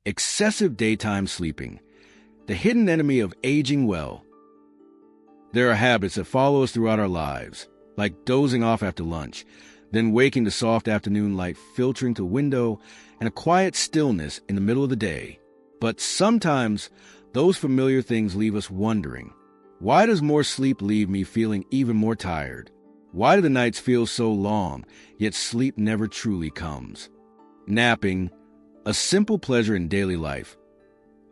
Excessive daytime sleeping, the hidden enemy of aging well. There are habits that follow us throughout our lives, like dozing off after lunch, then waking to soft afternoon light filtering through a window and a quiet stillness in the middle of the day. But sometimes those familiar things leave us wondering, why does more sleep leave me feeling even more tired? Why do the nights feel so long, yet sleep never truly comes? Napping, a simple pleasure in daily life,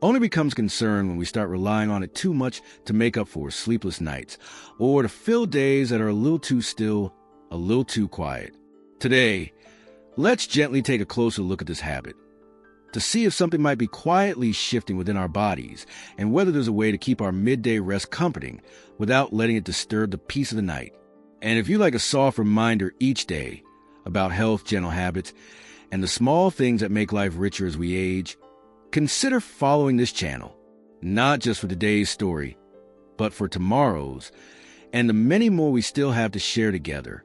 only becomes concern when we start relying on it too much to make up for sleepless nights, or to fill days that are a little too still, a little too quiet. Today, let's gently take a closer look at this habit, to see if something might be quietly shifting within our bodies, and whether there's a way to keep our midday rest comforting without letting it disturb the peace of the night. And if you like a soft reminder each day about health, gentle habits, and the small things that make life richer as we age, consider following this channel, not just for today's story, but for tomorrow's, and the many more we still have to share together.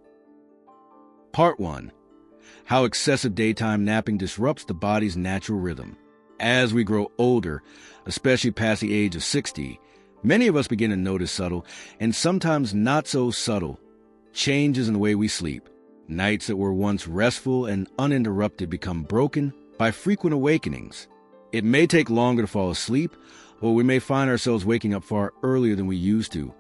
Part 1. How excessive daytime napping disrupts the body's natural rhythm. As we grow older, especially past the age of 60, many of us begin to notice subtle, and sometimes not so subtle, changes in the way we sleep. Nights that were once restful and uninterrupted become broken by frequent awakenings. It may take longer to fall asleep, or we may find ourselves waking up far earlier than we used to,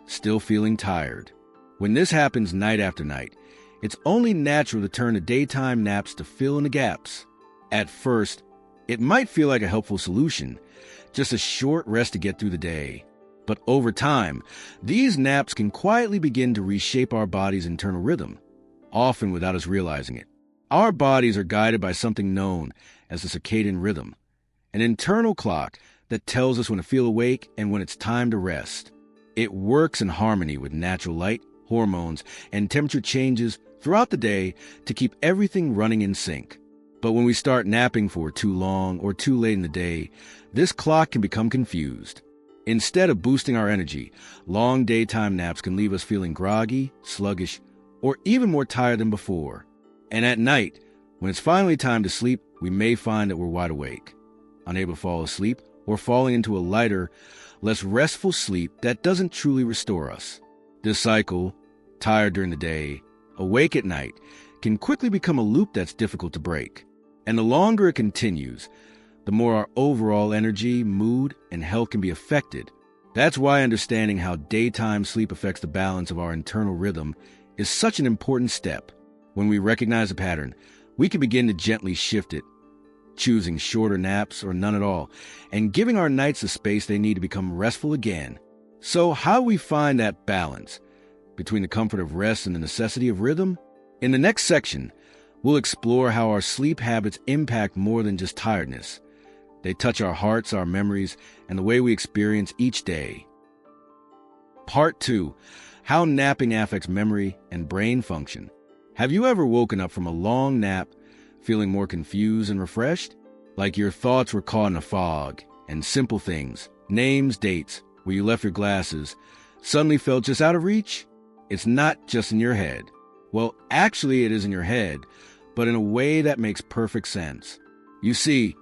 still feeling tired. When this happens night after night, it's only natural to turn to daytime naps to fill in the gaps. At first, it might feel like a helpful solution, just a short rest to get through the day. But over time, these naps can quietly begin to reshape our body's internal rhythm, often without us realizing it. Our bodies are guided by something known as the circadian rhythm, an internal clock that tells us when to feel awake and when it's time to rest. It works in harmony with natural light, hormones, and temperature changes throughout the day to keep everything running in sync. But when we start napping for too long or too late in the day, this clock can become confused. Instead of boosting our energy, long daytime naps can leave us feeling groggy, sluggish, or even more tired than before. And at night, when it's finally time to sleep, we may find that we're wide awake, unable to fall asleep, or falling into a lighter, less restful sleep that doesn't truly restore us. This cycle, tired during the day, awake at night, can quickly become a loop that's difficult to break. And the longer it continues, the more our overall energy, mood, and health can be affected. That's why understanding how daytime sleep affects the balance of our internal rhythm is such an important step. When we recognize a pattern, we can begin to gently shift it, choosing shorter naps or none at all, and giving our nights the space they need to become restful again. So how do we find that balance between the comfort of rest and the necessity of rhythm? In the next section, we'll explore how our sleep habits impact more than just tiredness. They touch our hearts, our memories, and the way we experience each day. Part 2. How napping affects memory and brain function. Have you ever woken up from a long nap feeling more confused and refreshed? Like your thoughts were caught in a fog, and simple things, names, dates, where you left your glasses, suddenly felt just out of reach? It's not just in your head. Well, actually it is in your head, but in a way that makes perfect sense. You see,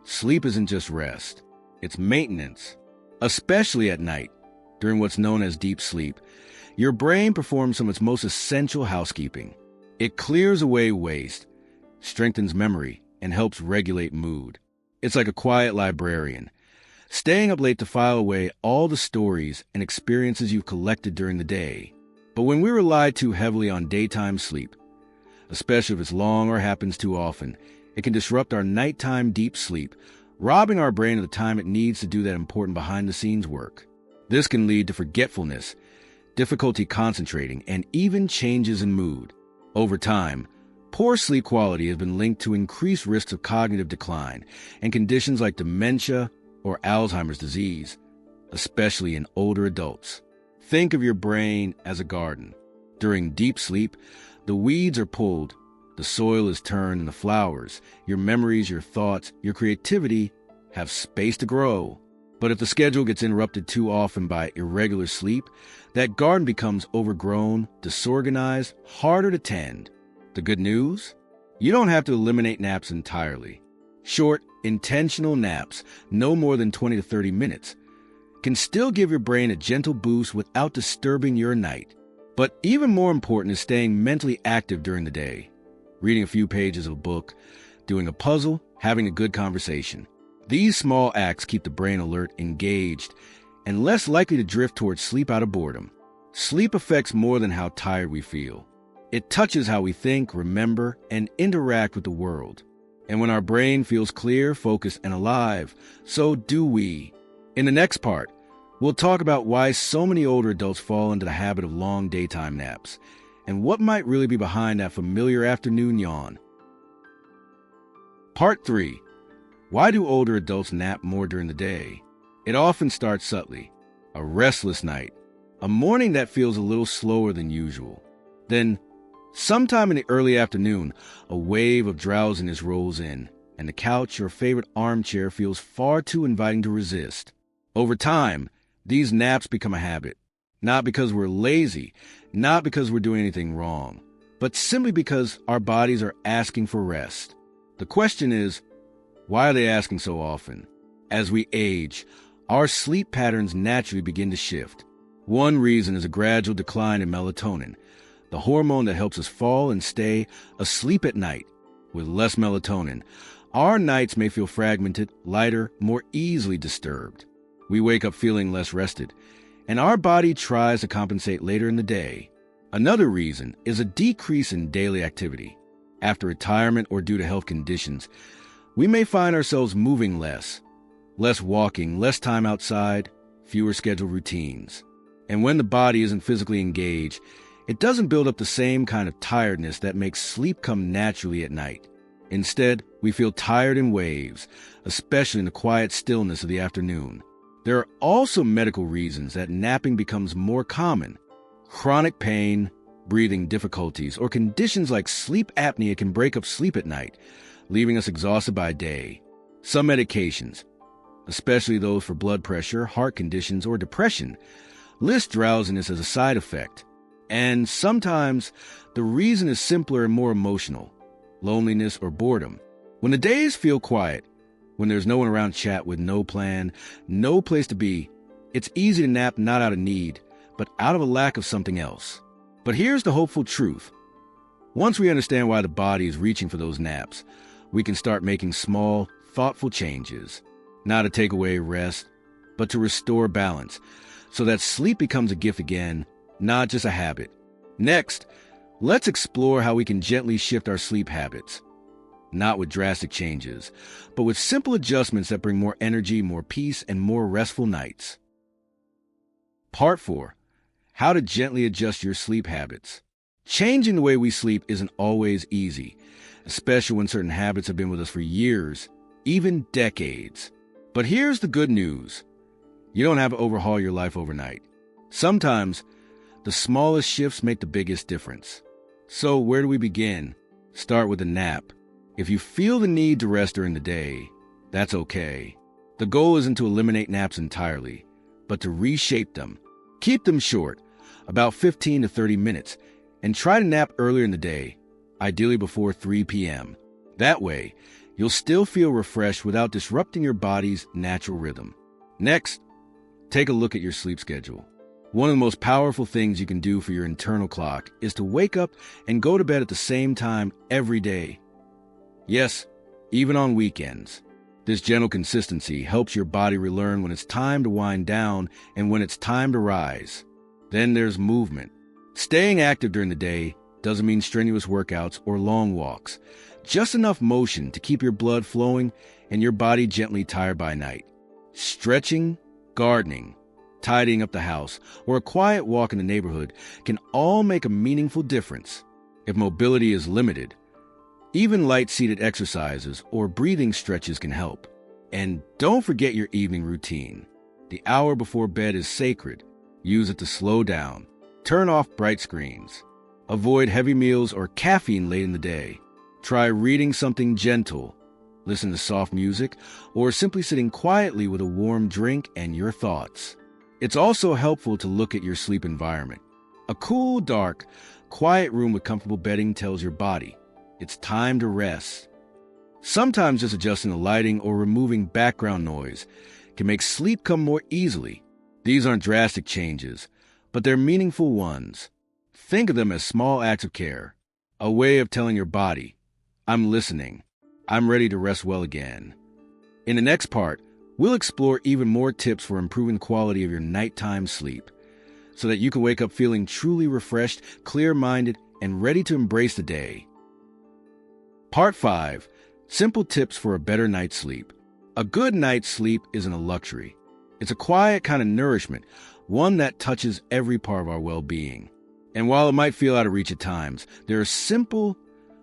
sleep isn't just rest. It's maintenance. Especially at night, during what's known as deep sleep, your brain performs some of its most essential housekeeping. It clears away waste, strengthens memory, and helps regulate mood. It's like a quiet librarian, staying up late to file away all the stories and experiences you've collected during the day. But when we rely too heavily on daytime sleep, especially if it's long or happens too often, it can disrupt our nighttime deep sleep, robbing our brain of the time it needs to do that important behind-the-scenes work. This can lead to forgetfulness, difficulty concentrating, and even changes in mood. Over time, poor sleep quality has been linked to increased risks of cognitive decline and conditions like dementia or Alzheimer's disease, especially in older adults. Think of your brain as a garden. During deep sleep, the weeds are pulled, the soil is turned, and the flowers, your memories, your thoughts, your creativity, have space to grow. But if the schedule gets interrupted too often by irregular sleep, that garden becomes overgrown, disorganized, harder to tend. The good news? You don't have to eliminate naps entirely. Short, Intentional naps, no more than 20 to 30 minutes, can still give your brain a gentle boost without disturbing your night. But even more important is staying mentally active during the day. Reading a few pages of a book, doing a puzzle, having a good conversation. These small acts keep the brain alert, engaged, and less likely to drift towards sleep out of boredom. Sleep affects more than how tired we feel. It touches how we think, remember, and interact with the world. And when our brain feels clear, focused, and alive, so do we. In the next part, we'll talk about why so many older adults fall into the habit of long daytime naps, and what might really be behind that familiar afternoon yawn. Part 3. Why do older adults nap more during the day? It often starts subtly. A restless night. A morning that feels a little slower than usual. Then, sometime in the early afternoon, a wave of drowsiness rolls in, and the couch or favorite armchair feels far too inviting to resist. Over time, these naps become a habit. Not because we're lazy, not because we're doing anything wrong, but simply because our bodies are asking for rest. The question is, why are they asking so often? As we age, our sleep patterns naturally begin to shift. One reason is a gradual decline in melatonin, the hormone that helps us fall and stay asleep at night. With less melatonin, our nights may feel fragmented, lighter, more easily disturbed. We wake up feeling less rested, and our body tries to compensate later in the day. Another reason is a decrease in daily activity. After retirement or due to health conditions, we may find ourselves moving less walking, less time outside, fewer scheduled routines. And when the body isn't physically engaged, it doesn't build up the same kind of tiredness that makes sleep come naturally at night. Instead, we feel tired in waves, especially in the quiet stillness of the afternoon. There are also medical reasons that napping becomes more common. Chronic pain, breathing difficulties, or conditions like sleep apnea can break up sleep at night, leaving us exhausted by day. Some medications, especially those for blood pressure, heart conditions, or depression, list drowsiness as a side effect. And sometimes the reason is simpler and more emotional: loneliness or boredom. When the days feel quiet, when there's no one around to chat with, no plan, no place to be, it's easy to nap not out of need, but out of a lack of something else. But here's the hopeful truth. Once we understand why the body is reaching for those naps, we can start making small, thoughtful changes, not to take away rest, but to restore balance, so that sleep becomes a gift again, not just a habit. Next, let's explore how we can gently shift our sleep habits. Not with drastic changes, but with simple adjustments that bring more energy, more peace, and more restful nights. Part 4. How to gently adjust your sleep habits. Changing the way we sleep isn't always easy, especially when certain habits have been with us for years, even decades. But here's the good news. You don't have to overhaul your life overnight. Sometimes, the smallest shifts make the biggest difference. So where do we begin? Start with a nap. If you feel the need to rest during the day, that's okay. The goal isn't to eliminate naps entirely, but to reshape them. Keep them short, about 15 to 30 minutes, and try to nap earlier in the day, ideally before 3 p.m. That way, you'll still feel refreshed without disrupting your body's natural rhythm. Next, take a look at your sleep schedule. One of the most powerful things you can do for your internal clock is to wake up and go to bed at the same time every day. Yes, even on weekends. This gentle consistency helps your body relearn when it's time to wind down and when it's time to rise. Then there's movement. Staying active during the day doesn't mean strenuous workouts or long walks. Just enough motion to keep your blood flowing and your body gently tired by night. Stretching, gardening, tidying up the house, or a quiet walk in the neighborhood can all make a meaningful difference. If mobility is limited, even light-seated exercises or breathing stretches can help. And don't forget your evening routine. The hour before bed is sacred. Use it to slow down. Turn off bright screens. Avoid heavy meals or caffeine late in the day. Try reading something gentle. Listen to soft music, or simply sitting quietly with a warm drink and your thoughts. It's also helpful to look at your sleep environment. A cool, dark, quiet room with comfortable bedding tells your body it's time to rest. Sometimes just adjusting the lighting or removing background noise can make sleep come more easily. These aren't drastic changes, but they're meaningful ones. Think of them as small acts of care, a way of telling your body, I'm listening, I'm ready to rest well again. In the next part, we'll explore even more tips for improving the quality of your nighttime sleep, so that you can wake up feeling truly refreshed, clear-minded, and ready to embrace the day. Part 5. Simple tips for a better night's sleep. A good night's sleep isn't a luxury. It's a quiet kind of nourishment, one that touches every part of our well-being. And while it might feel out of reach at times, there are simple,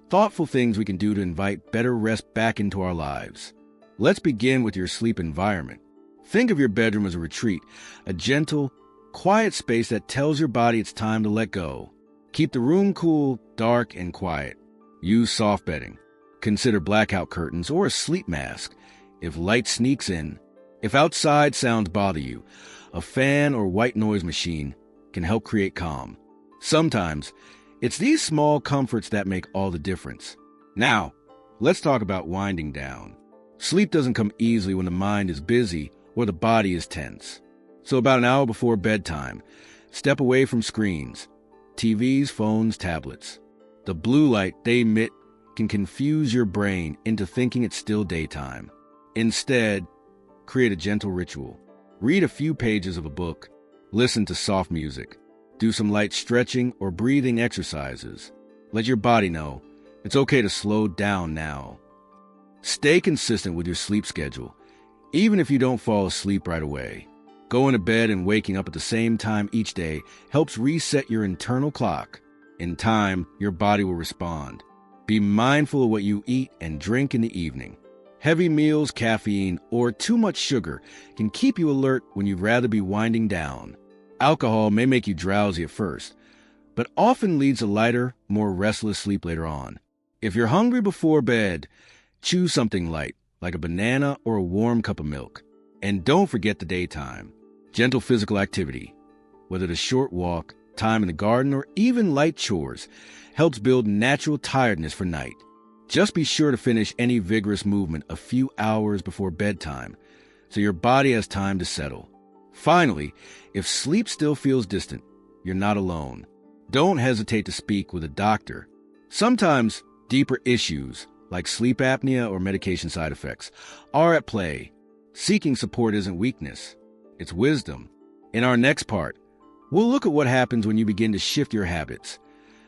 thoughtful things we can do to invite better rest back into our lives. Let's begin with your sleep environment. Think of your bedroom as a retreat, a gentle, quiet space that tells your body it's time to let go. Keep the room cool, dark, and quiet. Use soft bedding. Consider blackout curtains or a sleep mask if light sneaks in. If outside sounds bother you, a fan or white noise machine can help create calm. Sometimes, it's these small comforts that make all the difference. Now, let's talk about winding down. Sleep doesn't come easily when the mind is busy or the body is tense. So about an hour before bedtime, step away from screens, TVs, phones, tablets. The blue light they emit can confuse your brain into thinking it's still daytime. Instead, create a gentle ritual. Read a few pages of a book, listen to soft music, do some light stretching or breathing exercises. Let your body know it's okay to slow down now. Stay consistent with your sleep schedule, even if you don't fall asleep right away. Going to bed and waking up at the same time each day helps reset your internal clock. In time, your body will respond. Be mindful of what you eat and drink in the evening. Heavy meals, caffeine, or too much sugar can keep you alert when you'd rather be winding down. Alcohol may make you drowsy at first, but often leads to lighter, more restless sleep later on. If you're hungry before bed, choose something light, like a banana or a warm cup of milk. And don't forget the daytime. Gentle physical activity, whether it's a short walk, time in the garden, or even light chores, helps build natural tiredness for night. Just be sure to finish any vigorous movement a few hours before bedtime, so your body has time to settle. Finally, if sleep still feels distant, you're not alone. Don't hesitate to speak with a doctor. Sometimes deeper issues, like sleep apnea or medication side effects, are at play. Seeking support isn't weakness, it's wisdom. In our next part, we'll look at what happens when you begin to shift your habits,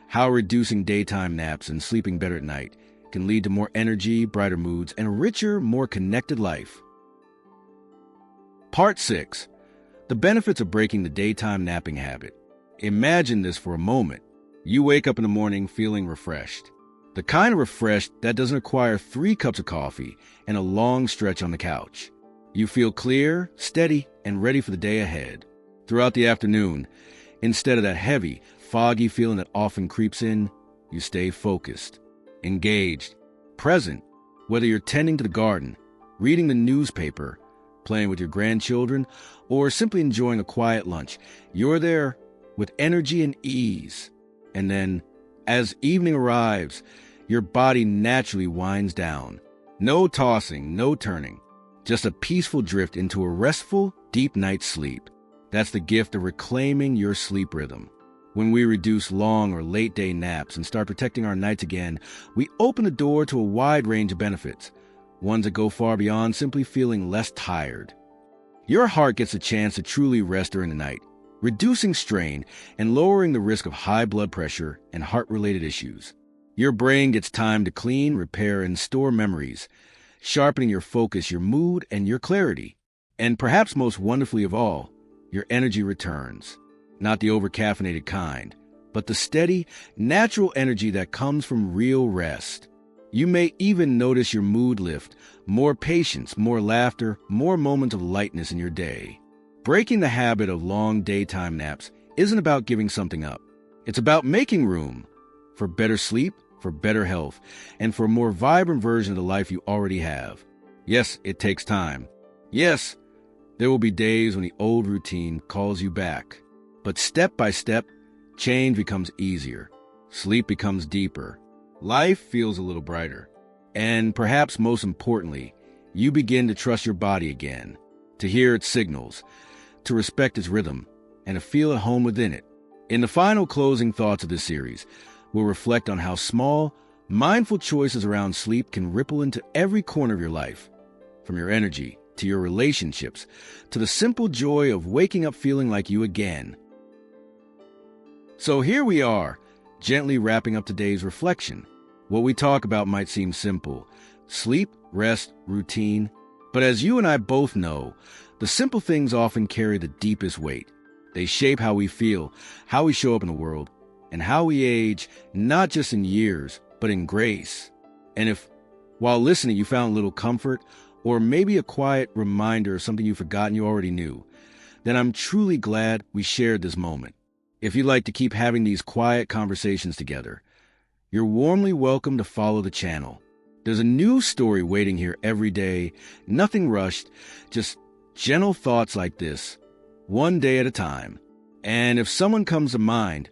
how reducing daytime naps and sleeping better at night can lead to more energy, brighter moods, and a richer, more connected life. Part 6. The benefits of breaking the daytime napping habit. Imagine this for a moment. You wake up in the morning feeling refreshed. The kind of refreshed that doesn't require 3 cups of coffee and a long stretch on the couch. You feel clear, steady, and ready for the day ahead. Throughout the afternoon, instead of that heavy, foggy feeling that often creeps in, you stay focused, engaged, present, whether you're tending to the garden, reading the newspaper, playing with your grandchildren, or simply enjoying a quiet lunch. You're there with energy and ease. And then, as evening arrives, your body naturally winds down. No tossing, no turning. Just a peaceful drift into a restful, deep night's sleep. That's the gift of reclaiming your sleep rhythm. When we reduce long or late day naps and start protecting our nights again, we open the door to a wide range of benefits, ones that go far beyond simply feeling less tired. Your heart gets a chance to truly rest during the night, reducing strain and lowering the risk of high blood pressure and heart-related issues. Your brain gets time to clean, repair, and store memories, sharpening your focus, your mood, and your clarity. And perhaps most wonderfully of all, your energy returns. Not the over-caffeinated kind, but the steady, natural energy that comes from real rest. You may even notice your mood lift, more patience, more laughter, more moments of lightness in your day. Breaking the habit of long daytime naps isn't about giving something up. It's about making room for better sleep, for better health, and for a more vibrant version of the life you already have. Yes, it takes time. Yes, there will be days when the old routine calls you back. But step by step, change becomes easier. Sleep becomes deeper. Life feels a little brighter. And perhaps most importantly, you begin to trust your body again, to hear its signals, to respect its rhythm, and to feel at home within it. In the final closing thoughts of this series, we'll reflect on how small, mindful choices around sleep can ripple into every corner of your life, from your energy to your relationships, to the simple joy of waking up feeling like you again. So here we are, gently wrapping up today's reflection. What we talk about might seem simple: sleep, rest, routine. But as you and I both know, the simple things often carry the deepest weight. They shape how we feel, how we show up in the world, and how we age, not just in years, but in grace. And if, while listening, you found a little comfort, or maybe a quiet reminder of something you've forgotten you already knew, then I'm truly glad we shared this moment. If you'd like to keep having these quiet conversations together, you're warmly welcome to follow the channel. There's a new story waiting here every day, nothing rushed, just gentle thoughts like this, one day at a time. And if someone comes to mind,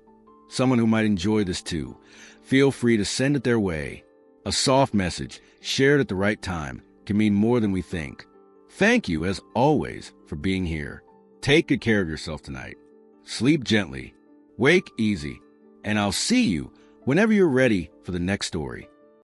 someone who might enjoy this too, feel free to send it their way. A soft message, shared at the right time, can mean more than we think. Thank you, as always, for being here. Take good care of yourself tonight. Sleep gently, wake easy, and I'll see you whenever you're ready for the next story.